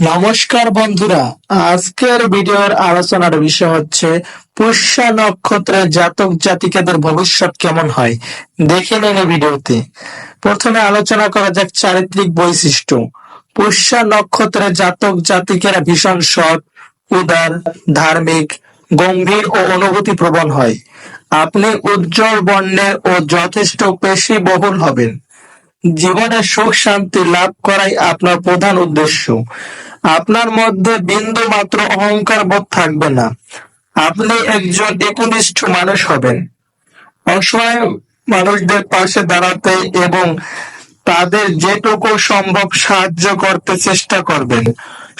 নমস্কার বন্ধুরা, আজকের ভিডিওর আলোচনার বিষয় হচ্ছে পুষ্যা নক্ষত্রের জাতক জাতিকাদের ভবিষ্যৎ কেমন হয়। দেখে নিন এই ভিডিওতে। প্রথমে আলোচনা করা যাক চারিত্রিক বৈশিষ্ট্য। পুষ্যা নক্ষত্রের জাতক জাতিকেরা ভীষণ সৎ, উদার, ধার্মিক, গম্ভীর ও অনুভূতি প্রবণ হয়। আপনি উজ্জ্বল বর্ণের ও যথেষ্ট পেশীবহুল হবেন। জীবনে সুখ শান্তি লাভ করাই আপনার প্রধান উদ্দেশ্য। আপনার মধ্যে বিন্দু মাত্র অহংকার বোধ থাকবে না। আপনি একজন একনিষ্ঠ মানুষ হবেন। অসহায় মানুষদের পাশে দাঁড়াতে এবং তাদের যেটুকু সম্ভব সাহায্য করতে চেষ্টা করবেন।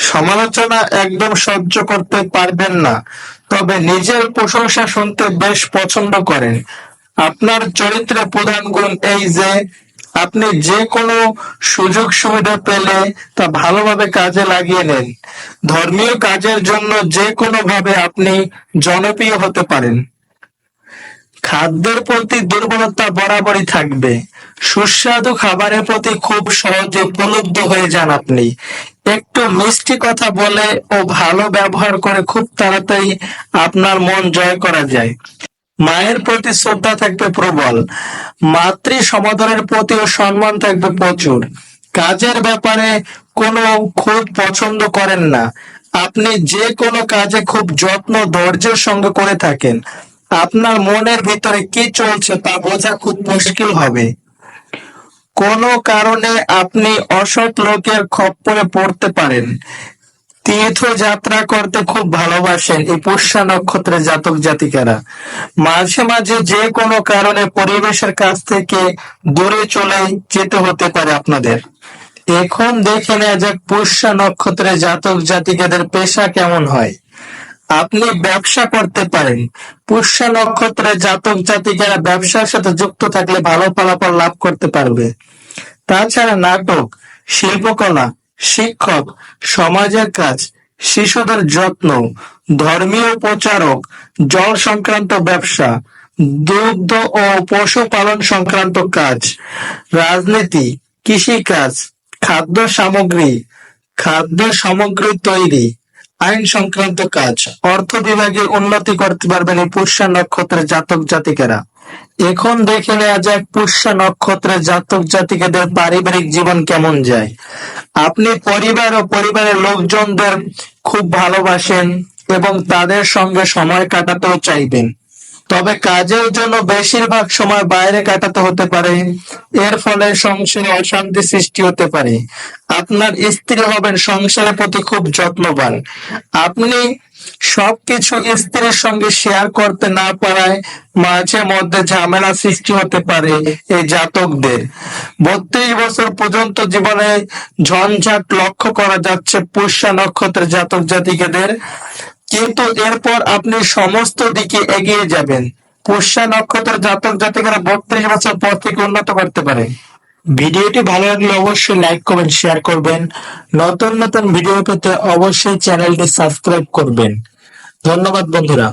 সমালোচনা একদম সহ্য করতে পারবেন না, তবে নিজের প্রশংসা শুনতে বেশ পছন্দ করেন। আপনার চরিত্রের প্রধান গুণ এই যে আপনি যে কোনো সুযোগ সুবিধা পেলে তা ভালোভাবে কাজে লাগিয়ে নেন। ধর্মীয় কাজের জন্য যে কোনো ভাবে আপনি জনপ্রিয় হতে পারেন। খাদ্যের প্রতি দুর্বলতা বরাবরই থাকবে। সুস্বাদু খাবারের প্রতি খুব সহজে প্রলুব্ধ হয়ে যান আপনি। একটু মিষ্টি কথা বলে ও ভালো ব্যবহার করে খুব তাড়াতাড়ি আপনার মন জয় করা যায়। মায়ের প্রতি শ্রদ্ধা থাকবে প্রবল। মাতৃ সমাদরের প্রতিও সম্মান থাকবে প্রচুর। কাজের ব্যাপারে কোনো খুব পছন্দ করেন না। আপনি যে কোনো কাজে খুব যত্ন ধৈর্যের সঙ্গে করে থাকেন। আপনার মনের ভিতরে কি চলছে তা বোঝা খুব মুশকিল হবে। কোনো কারণে আপনি অসৎ লোকের খপ্পরে পড়তে পারেন। তীর্থযাত্রা করতে খুব ভালোবাসেন এই পুষ্যা নক্ষত্রের জাতক জাতিকারা। মাঝে মাঝে যে কোনো কারণে পরিবেশের কাছ থেকে দূরে চলে যেতে হতে পারে আপনাদের। এখন দেখে নেওয়া যাক পুষ্যা নক্ষত্রের জাতক জাতিকাদের পেশা কেমন হয়। আপনি ব্যবসা করতে পারেন। পুষ্যা নক্ষত্রের জাতক জাতিকারা ব্যবসার সাথে যুক্ত থাকলে ভালো ফলাফল লাভ করতে পারবে। তাছাড়া নাটক, শিল্পকলা, শিক্ষক, সমাজের কাজ, শিশুদের যত্ন, ধর্মীয় প্রচারক, জল সংক্রান্ত ব্যবসা, দুগ্ধ ও পশুপালন সংক্রান্ত কাজ, রাজনীতি, কৃষিকাজ, খাদ্য সামগ্রী তৈরি, আইন সংক্রান্ত কাজ, অর্থ বিভাগে উন্নতি করতে পারবেন এই পুষ্যা নক্ষত্রের জাতক জাতিকেরা। এখন দেখে নেওয়া যাক পুষ্যা নক্ষত্রের জাতক জাতিকাদের পারিবারিক জীবন কেমন যায়। আপনি পরিবার ও পরিবারের লোকজনদের খুব ভালোবাসেন এবং তাদের সঙ্গে সময় কাটাতেও চাইবেন, তবে কাজের জন্য বেশিরভাগ সময় বাইরে কাটাতে হতে পারে। এর ফলে সংসারে অশান্তি সৃষ্টি হতে পারে। আপনার স্ত্রী হবেন সংসারের প্রতি খুব যত্নবান। আপনি সবকিছু স্ত্রীর সঙ্গে শেয়ার করতে না পারায় মাঝে মধ্যে ঝামেলা সৃষ্টি হতে পারে এই জাতকদের। 32 বছর পর্যন্ত জীবনে ঝঞ্ঝাট লক্ষ্য করা যাচ্ছে পুষ্যা নক্ষত্রের জাতক জাতিকাদের, কিন্তু এরপর আপনি সমস্ত দিকে এগিয়ে যাবেন। পুষ্যা নক্ষত্রের জাতক জাতিকারা 32 বছর পর থেকে উন্নত করতে পারে। ভিডিওটি ভালো লাগলে অবশ্যই লাইক কমেন্ট শেয়ার করবেন। নতুন নতুন ভিডিও পেতে অবশ্যই চ্যানেলটি সাবস্ক্রাইব করবেন। ধন্যবাদ বন্ধুরা।